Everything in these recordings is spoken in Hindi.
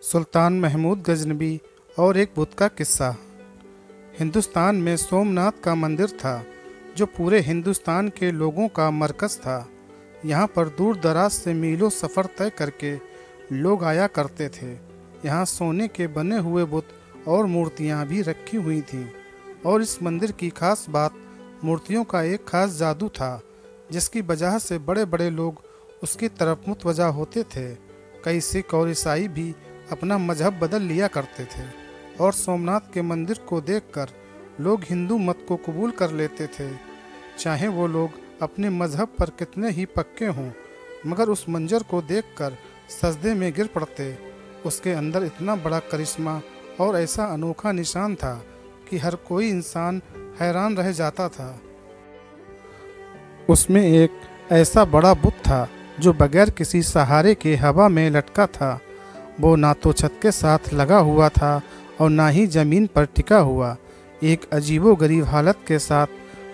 सुल्तान महमूद गजनबी और एक बुत का किस्सा। हिंदुस्तान में सोमनाथ का मंदिर था जो पूरे हिंदुस्तान के लोगों का मरकज़ था। यहाँ पर दूर दराज से मीलों सफ़र तय करके लोग आया करते थे। यहाँ सोने के बने हुए बुत और मूर्तियाँ भी रखी हुई थीं। और इस मंदिर की खास बात मूर्तियों का एक खास जादू था, जिसकी वजह से बड़े बड़े लोग उसकी तरफ मुतवजा होते थे। कई सिख और ईसाई भी अपना मजहब बदल लिया करते थे और सोमनाथ के मंदिर को देखकर लोग हिंदू मत को कबूल कर लेते थे, चाहे वो लोग अपने मजहब पर कितने ही पक्के हों। मगर उस मंजर को देखकर सजदे में गिर पड़ते। उसके अंदर इतना बड़ा करिश्मा और ऐसा अनोखा निशान था कि हर कोई इंसान हैरान रह जाता था। उसमें एक ऐसा बड़ा बुत था जो बगैर किसी सहारे के हवा में लटका था। वो ना तो छत के साथ लगा हुआ था और ना ही ज़मीन पर टिका हुआ। एक अजीबोगरीब हालत के साथ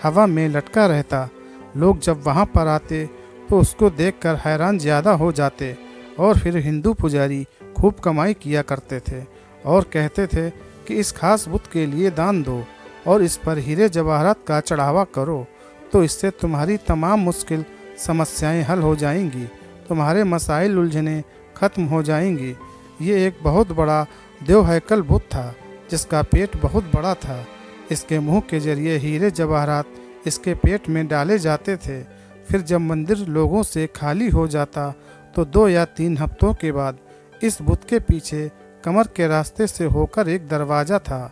हवा में लटका रहता। लोग जब वहाँ पर आते तो उसको देखकर हैरान ज़्यादा हो जाते और फिर हिंदू पुजारी खूब कमाई किया करते थे और कहते थे कि इस खास बुत के लिए दान दो और इस पर हीरे जवाहरात का चढ़ावा करो, तो इससे तुम्हारी तमाम मुश्किल समस्याएं हल हो जाएंगी, तुम्हारे मसाइल उलझने ख़त्म हो जाएंगी। ये एक बहुत बड़ा देव हैकल बुत था जिसका पेट बहुत बड़ा था। इसके मुंह के जरिए हीरे जवाहरात इसके पेट में डाले जाते थे। फिर जब मंदिर लोगों से खाली हो जाता तो 2 या 3 हफ्तों के बाद इस बुत के पीछे कमर के रास्ते से होकर एक दरवाज़ा था,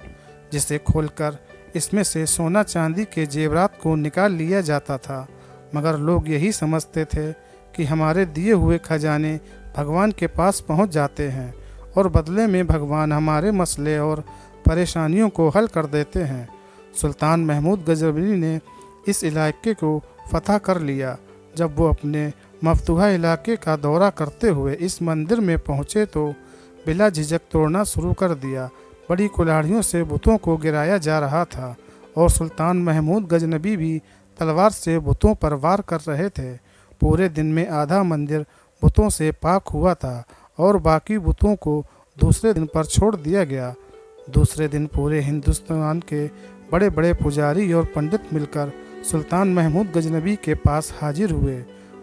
जिसे खोलकर इसमें से सोना चांदी के जेवरात को निकाल लिया जाता था। मगर लोग यही समझते थे कि हमारे दिए हुए खजाने भगवान के पास पहुंच जाते हैं और बदले में भगवान हमारे मसले और परेशानियों को हल कर देते हैं। सुल्तान महमूद गजनबी ने इस इलाके को फतह कर लिया। जब वो अपने मफतूहा इलाके का दौरा करते हुए इस मंदिर में पहुँचे तो बिला झिझक तोड़ना शुरू कर दिया। बड़ी कुल्हाड़ियों से बुतों को गिराया जा रहा था और सुल्तान महमूद गजनबी भी तलवार से बुतों पर वार कर रहे थे। पूरे दिन में आधा मंदिर बुतों से पाक हुआ था और बाकी बुतों को दूसरे दिन पर छोड़ दिया गया। दूसरे दिन पूरे हिंदुस्तान के बड़े बड़े पुजारी और पंडित मिलकर सुल्तान महमूद गजनबी के पास हाजिर हुए,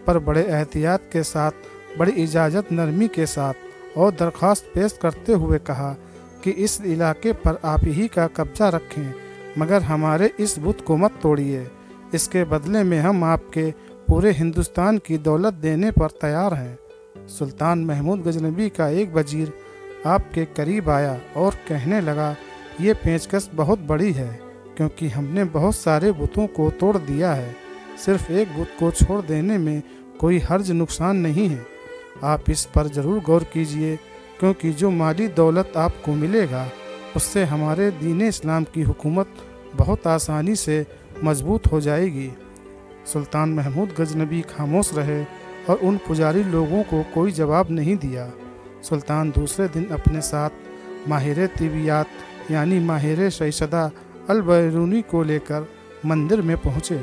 पर बड़े एहतियात के साथ, बड़ी इजाज़त नरमी के साथ और दरख्वास्त पेश करते हुए कहा कि इस इलाके पर आप ही का कब्जा रखें, मगर हमारे इस बुत को मत तोड़िए। इसके बदले में हम आपके पूरे हिंदुस्तान की दौलत देने पर तैयार हैं। सुल्तान महमूद गजनबी का एक वजीर आपके करीब आया और कहने लगा, ये पेचकस बहुत बड़ी है, क्योंकि हमने बहुत सारे बुतों को तोड़ दिया है। सिर्फ एक बुत को छोड़ देने में कोई हर्ज नुकसान नहीं है। आप इस पर ज़रूर गौर कीजिए, क्योंकि जो माली दौलत आपको मिलेगा उससे हमारे दीन इस्लाम की हुकूमत बहुत आसानी से मजबूत हो जाएगी। सुल्तान महमूद गजनबी खामोश रहे और उन पुजारी लोगों को कोई जवाब नहीं दिया। सुल्तान दूसरे दिन अपने साथ माहिर तिबियात यानी माहिर शैसदा अल बैरूनी को लेकर मंदिर में पहुँचे,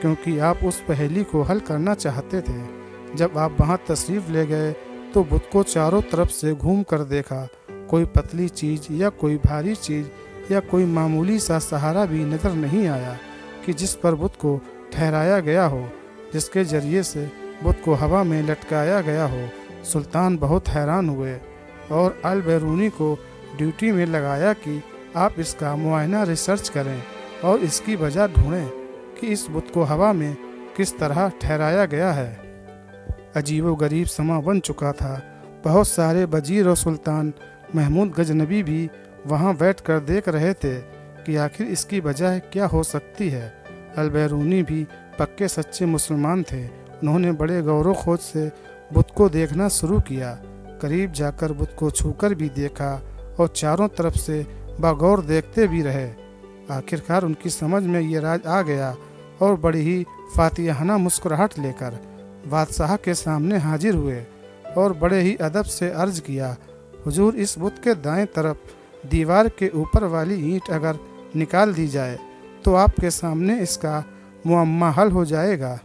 क्योंकि आप उस पहेली को हल करना चाहते थे। जब आप वहाँ तशरीफ़ ले गए तो बुत को चारों तरफ से घूम कर देखा। कोई पतली चीज़ या कोई भारी चीज़ या कोई मामूली सा सहारा भी नज़र नहीं आया कि जिस पर बुत को ठहराया गया हो, जिसके ज़रिए से बुत को हवा में लटकाया गया हो। सुल्तान बहुत हैरान हुए और अल बैरूनी को ड्यूटी में लगाया कि आप इसका मुआयना रिसर्च करें और इसकी वजह ढूंढें कि इस बुत को हवा में किस तरह ठहराया गया है। अजीबोगरीब समा बन चुका था। बहुत सारे वजीर और सुल्तान महमूद गजनबी भी वहाँ बैठकर देख रहे थे कि आखिर इसकी वजह क्या हो सकती है। अल बैरूनी भी पक्के सच्चे मुसलमान थे। उन्होंने बड़े गौर खोज से बुत को देखना शुरू किया। करीब जाकर बुत को छूकर भी देखा और चारों तरफ से बगौर देखते भी रहे। आखिरकार उनकी समझ में ये राज आ गया और बड़ी ही फातिहाना मुस्कुराहट लेकर बादशाह के सामने हाजिर हुए और बड़े ही अदब से अर्ज़ किया, हुजूर, इस बुत के दाएं तरफ दीवार के ऊपर वाली ईंट अगर निकाल दी जाए तो आपके सामने इसका मुअम्मा हल हो जाएगा।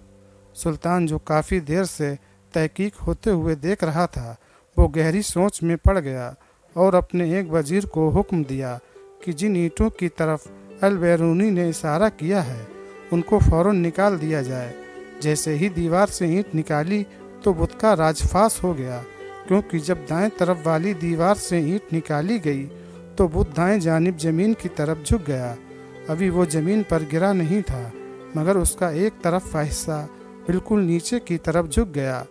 सुल्तान, जो काफ़ी देर से तहकीक होते हुए देख रहा था, वो गहरी सोच में पड़ गया और अपने एक वजीर को हुक्म दिया कि जिन ईंटों की तरफ अल-बैरूनी ने इशारा किया है उनको फौरन निकाल दिया जाए। जैसे ही दीवार से ईंट निकाली तो बुत का राजफास हो गया, क्योंकि जब दाएं तरफ वाली दीवार से ईंट निकाली गई तो बुत दाएं जानिब जमीन की तरफ झुक गया। अभी वो जमीन पर गिरा नहीं था, मगर उसका एक तरफ का हिस्सा बिल्कुल नीचे की तरफ झुक गया।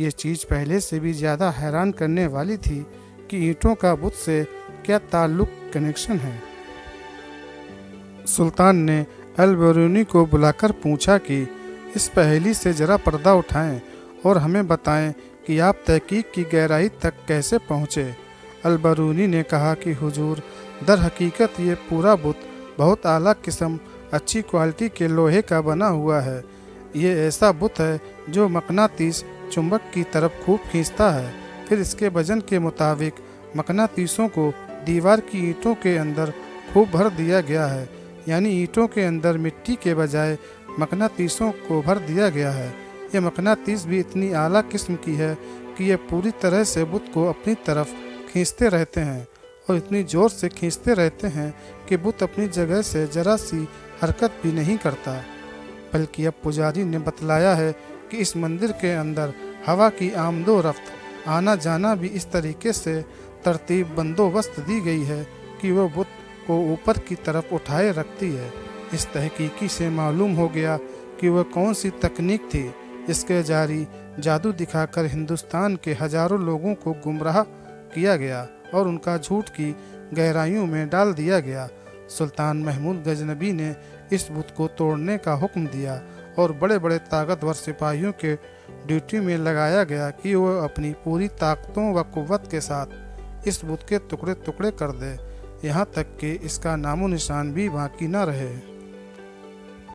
ये चीज़ पहले से भी ज़्यादा हैरान करने वाली थी कि ईंटों का बुत से क्या ताल्लुक, कनेक्शन है। सुल्तान ने अल-बैरूनी को बुलाकर पूछा कि इस पहेली से ज़रा पर्दा उठाएं और हमें बताएं कि आप तहकीक की गहराई तक कैसे पहुँचे। अल-बैरूनी ने कहा कि हुजूर, दर हकीकत ये पूरा बुत बहुत आला किस्म, अच्छी क्वालिटी के लोहे का बना हुआ है। ये ऐसा बुत है जो मकनातीस चुंबक की तरफ खूब खींचता है। फिर इसके वजन के मुताबिक मकनातीसों को दीवार की ईंटों के अंदर खूब भर दिया गया है, यानी ईंटों के अंदर मिट्टी के बजाय मकनातीसों को भर दिया गया है। ये मकनातीस भी इतनी आला किस्म की है कि ये पूरी तरह से बुत को अपनी तरफ खींचते रहते हैं और इतनी ज़ोर से खींचते रहते हैं कि बुत अपनी जगह से ज़रा सी हरकत भी नहीं करता। बल्कि अब पुजारी ने बतलाया है कि इस मंदिर के अंदर हवा की आमदो रफ्त, आना जाना भी इस तरीके से तरतीब बंदोबस्त दी गई है कि वह बुत को ऊपर की तरफ उठाए रखती है। इस तहकीकी से मालूम हो गया कि वह कौन सी तकनीक थी। इसके जारी जादू दिखाकर हिंदुस्तान के हजारों लोगों को गुमराह किया गया और उनका झूठ की गहराइयों में डाल दिया गया। सुल्तान महमूद गजनबी ने इस बुत को तोड़ने का हुक्म दिया और बड़े बड़े ताकतवर सिपाहियों के ड्यूटी में लगाया गया कि वह अपनी पूरी ताकतों व कुव्वत के साथ इस बुत के टुकड़े टुकड़े कर दे, यहाँ तक कि इसका नामो निशान भी बाकी न रहे।